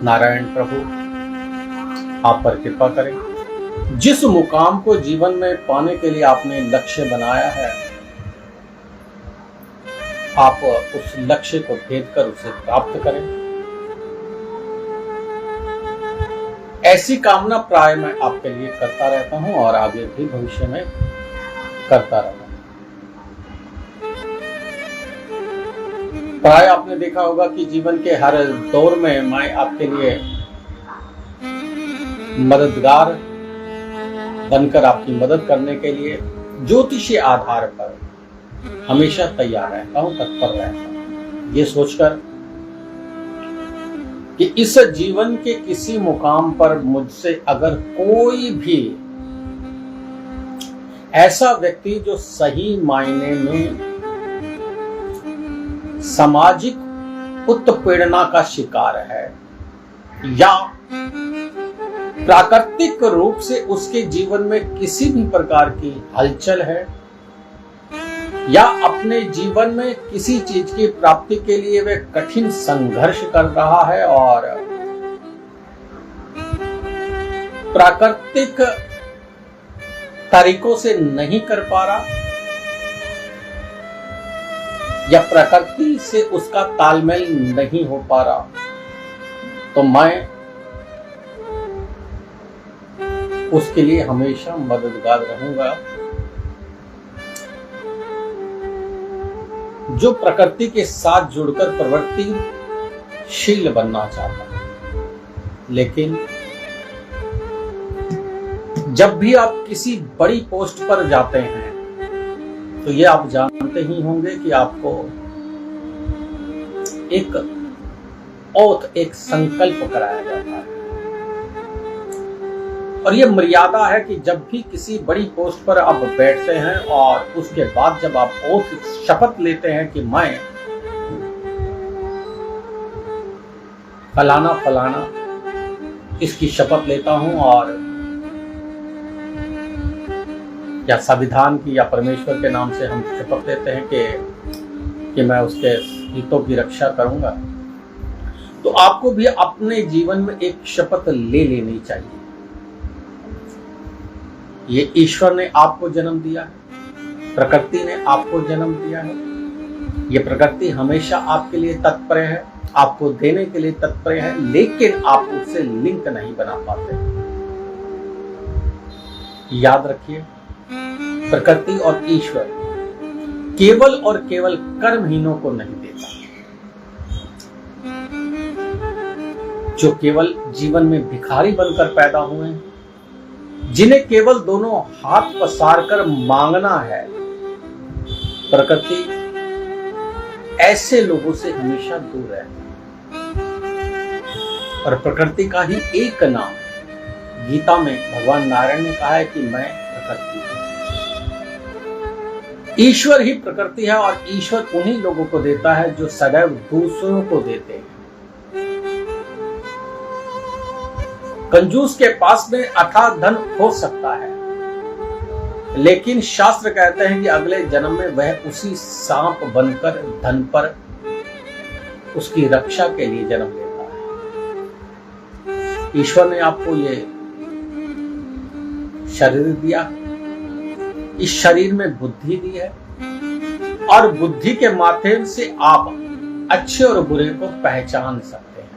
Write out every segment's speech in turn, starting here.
नारायण प्रभु आप पर कृपा करें। जिस मुकाम को जीवन में पाने के लिए आपने लक्ष्य बनाया है, आप उस लक्ष्य को भेद कर उसे प्राप्त करें। ऐसी कामना प्राय मैं आपके लिए करता रहता हूं और आगे भी भविष्य में करता रहूंगा। प्राय आपने देखा होगा कि जीवन के हर दौर में मैं आपके लिए मददगार बनकर आपकी मदद करने के लिए ज्योतिषीय आधार पर हमेशा तैयार रहता हूं, तत्पर रहता हूं, ये सोचकर कि इस जीवन के किसी मुकाम पर मुझसे अगर कोई भी ऐसा व्यक्ति जो सही मायने में सामाजिक उत्पीड़ना का शिकार है या प्राकृतिक रूप से उसके जीवन में किसी भी प्रकार की हलचल है या अपने जीवन में किसी चीज की प्राप्ति के लिए वह कठिन संघर्ष कर रहा है और प्राकृतिक तरीकों से नहीं कर पा रहा या प्रकृति से उसका तालमेल नहीं हो पा रहा, तो मैं उसके लिए हमेशा मददगार रहूंगा। जो प्रकृति के साथ जुड़कर प्रवृत्तिशील बनना चाहता है, लेकिन जब भी आप किसी बड़ी पोस्ट पर जाते हैं तो ये आप जानते ही होंगे कि आपको एक ओथ, एक संकल्प कराया जाता है और ये मर्यादा है कि जब भी किसी बड़ी पोस्ट पर आप बैठते हैं और उसके बाद जब आप ओथ, शपथ लेते हैं कि मैं फलाना फलाना इसकी शपथ लेता हूं और या संविधान की या परमेश्वर के नाम से हम शपथ लेते हैं कि मैं उसके हितों की रक्षा करूंगा, तो आपको भी अपने जीवन में एक शपथ ले लेनी चाहिए। ये ईश्वर ने आपको जन्म दिया है, प्रकृति ने आपको जन्म दिया है। ये प्रकृति हमेशा आपके लिए तत्पर है, आपको देने के लिए तत्पर है, लेकिन आप उससे लिंक नहीं बना पाते। याद रखिए, प्रकृति और ईश्वर केवल और केवल कर्महीनों को नहीं देता। जो केवल जीवन में भिखारी बनकर पैदा हुए हैं, जिन्हें केवल दोनों हाथ पसार कर मांगना है, प्रकृति ऐसे लोगों से हमेशा दूर रहती है। और प्रकृति का ही एक नाम गीता में भगवान नारायण ने कहा है कि मैं प्रकृति हूं। ईश्वर ही प्रकृति है और ईश्वर उन्हीं लोगों को देता है जो सदैव दूसरों को देते हैं। कंजूस के पास में अथाह धन हो सकता है, लेकिन शास्त्र कहते हैं कि अगले जन्म में वह उसी सांप बनकर धन पर उसकी रक्षा के लिए जन्म लेता है। ईश्वर ने आपको ये शरीर दिया, इस शरीर में बुद्धि दी है और बुद्धि के माध्यम से आप अच्छे और बुरे को पहचान सकते हैं।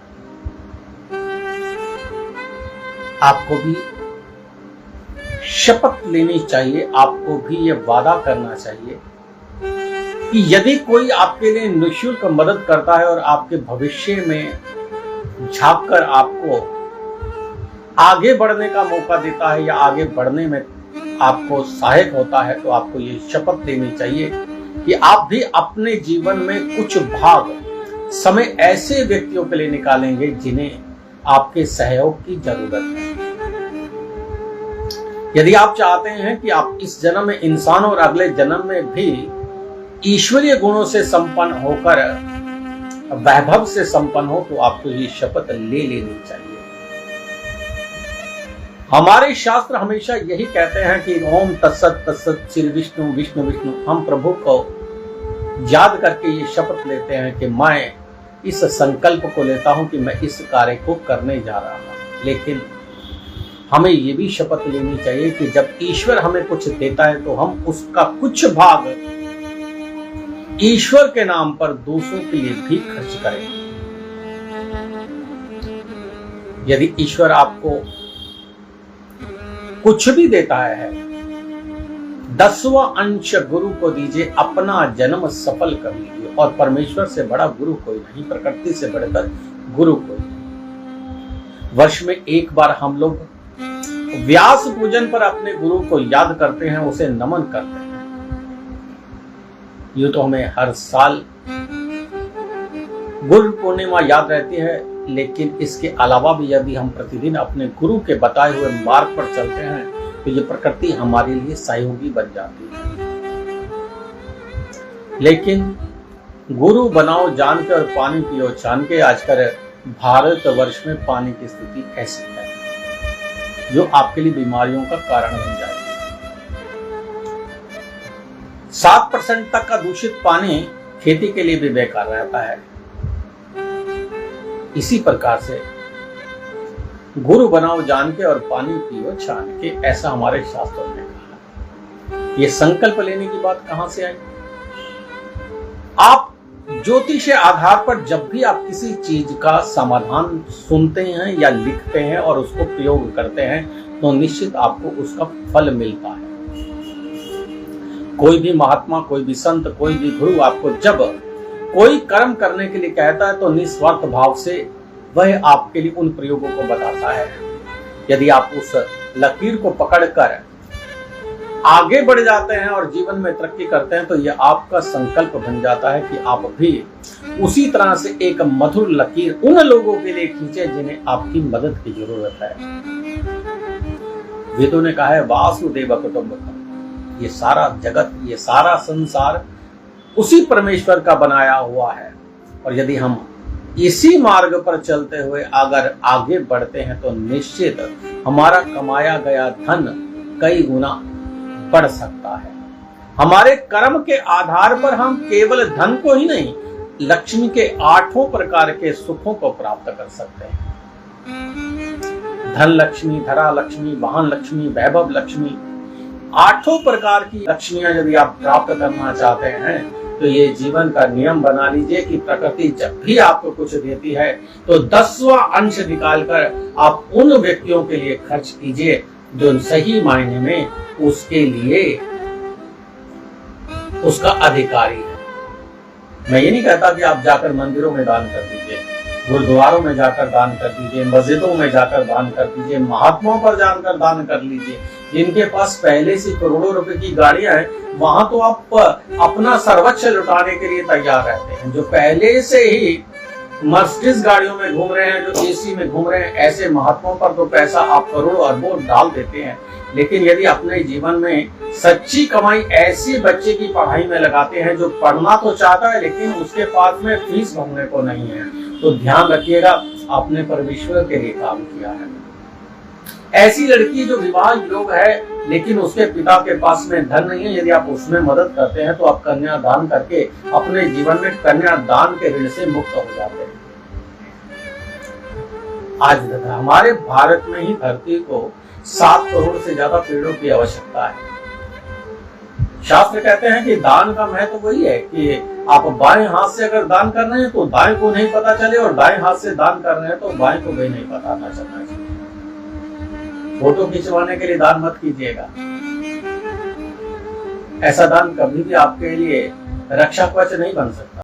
आपको भी शपथ लेनी चाहिए, आपको भी ये वादा करना चाहिए कि यदि कोई आपके लिए निःशुल्क मदद करता है और आपके भविष्य में झांककर आपको आगे बढ़ने का मौका देता है या आगे बढ़ने में आपको सहायक होता है, तो आपको ये शपथ लेनी चाहिए कि आप भी अपने जीवन में कुछ भाग समय ऐसे व्यक्तियों के लिए निकालेंगे जिन्हें आपके सहयोग की जरूरत है। यदि आप चाहते हैं कि आप इस जन्म में इंसान और अगले जन्म में भी ईश्वरीय गुणों से संपन्न होकर वैभव से संपन्न हो, तो आपको ये शपथ ले लेनी चाहिए। हमारे शास्त्र हमेशा यही कहते हैं कि ओम तत्सत तत्सत श्री विष्णु विष्णु विष्णु। हम प्रभु को याद करके ये शपथ लेते हैं कि मैं इस संकल्प को लेता हूं कि मैं इस कार्य को करने जा रहा हूं। लेकिन हमें ये भी शपथ लेनी चाहिए कि जब ईश्वर हमें कुछ देता है तो हम उसका कुछ भाग ईश्वर के नाम पर दूसरों के लिए भी खर्च करें। यदि ईश्वर आपको कुछ भी देता है, 10वां अंश गुरु को दीजिए, अपना जन्म सफल कर लीजिए। और परमेश्वर से बड़ा गुरु कोई नहीं, प्रकृति से बढ़कर गुरु कोई नहीं। वर्ष में एक बार हम लोग व्यास पूजन पर अपने गुरु को याद करते हैं, उसे नमन करते हैं। यूं तो हमें हर साल गुरु पूर्णिमा याद रहती है, लेकिन इसके अलावा भी यदि हम प्रतिदिन अपने गुरु के बताए हुए मार्ग पर चलते हैं तो ये प्रकृति हमारे लिए सहयोगी बन जाती है। लेकिन गुरु बनाओ जान के और पानी पियो छान के, आजकल भारतवर्ष में पानी की स्थिति ऐसी है जो आपके लिए बीमारियों का कारण बन जाएगी। 7% तक का दूषित पानी खेती के लिए भी बेकार रहता है। इसी प्रकार से गुरु बनाओ जान के और पानी पियो छान के, ऐसा हमारे शास्त्रों ने कहा। ये संकल्प लेने की बात कहां से आई? आप ज्योतिष आधार पर जब भी आप किसी चीज का समाधान सुनते हैं या लिखते हैं और उसको प्रयोग करते हैं तो निश्चित आपको उसका फल मिलता है। कोई भी महात्मा, कोई भी संत, कोई भी गुरु आपको जब कोई कर्म करने के लिए कहता है तो निस्वार्थ भाव से वह आपके लिए उन प्रयोगों को बताता है। यदि आप उस लकीर को पकड़कर आगे बढ़ जाते हैं और जीवन में तरक्की करते हैं तो यह आपका संकल्प बन जाता है कि आप भी उसी तरह से एक मधुर लकीर उन लोगों के लिए खींचे जिन्हें आपकी मदद की जरूरत है। वेदों ने कहा है वासुदेव कुटुंबकम। ये सारा जगत, ये सारा संसार उसी परमेश्वर का बनाया हुआ है। और यदि हम इसी मार्ग पर चलते हुए अगर आगे बढ़ते हैं तो निश्चित हमारा कमाया गया धन कई गुना बढ़ सकता है। हमारे कर्म के आधार पर हम केवल धन को ही नहीं, लक्ष्मी के 8 प्रकार के सुखों को प्राप्त कर सकते हैं। धन लक्ष्मी, धरा लक्ष्मी, वाहन लक्ष्मी, वैभव लक्ष्मी, 8 प्रकार की लक्ष्मियां यदि आप प्राप्त करना चाहते हैं तो ये जीवन का नियम बना लीजिए कि प्रकृति जब भी आपको कुछ देती है तो 10वां अंश निकालकर आप उन व्यक्तियों के लिए खर्च कीजिए जो सही मायने में उसके लिए उसका अधिकारी है। मैं ये नहीं कहता कि आप जाकर मंदिरों में दान कर दीजिए, गुरुद्वारों में जाकर दान कर दीजिए, मस्जिदों में जाकर दान कर दीजिए, महात्माओं पर जाकर दान कर लीजिए। जिनके पास पहले से करोड़ों रुपए की गाड़ियां हैं वहां तो आप अपना सर्वोच्च लुटाने के लिए तैयार रहते हैं। जो पहले से ही मर्सिडीज गाड़ियों में घूम रहे हैं, जो एसी में घूम रहे हैं, ऐसे महात्माओं पर तो पैसा आप करोड़ों अरबों डाल देते हैं। लेकिन यदि अपने जीवन में सच्ची कमाई ऐसी बच्चे की पढ़ाई में लगाते हैं जो पढ़ना तो चाहता है लेकिन उसके पास में फीस भरने को नहीं है, तो ध्यान रखिएगा आपने परमेश्वर के लिए काम किया है। ऐसी लड़की जो विवाह योग है लेकिन उसके पिता के पास में धन नहीं है, यदि आप उसमें मदद करते हैं तो आप कन्यादान करके अपने जीवन में कन्यादान के ऋण से मुक्त हो जाते हैं। आज तक हमारे भारत में ही धरती को 7 करोड़ से ज्यादा पेड़ों की आवश्यकता है। शास्त्र कहते हैं कि दान का महत्व वही है कि आप बाएं हाथ से अगर दान कर रहे हैं तो दाएं को नहीं पता चले, और दाएं हाथ से दान कर रहे हैं तो बाएं को भी नहीं पता चलना चाहिए। फोटो खिंचवाने के लिए दान मत कीजिएगा। ऐसा दान कभी भी आपके लिए रक्षा कवच नहीं बन सकता।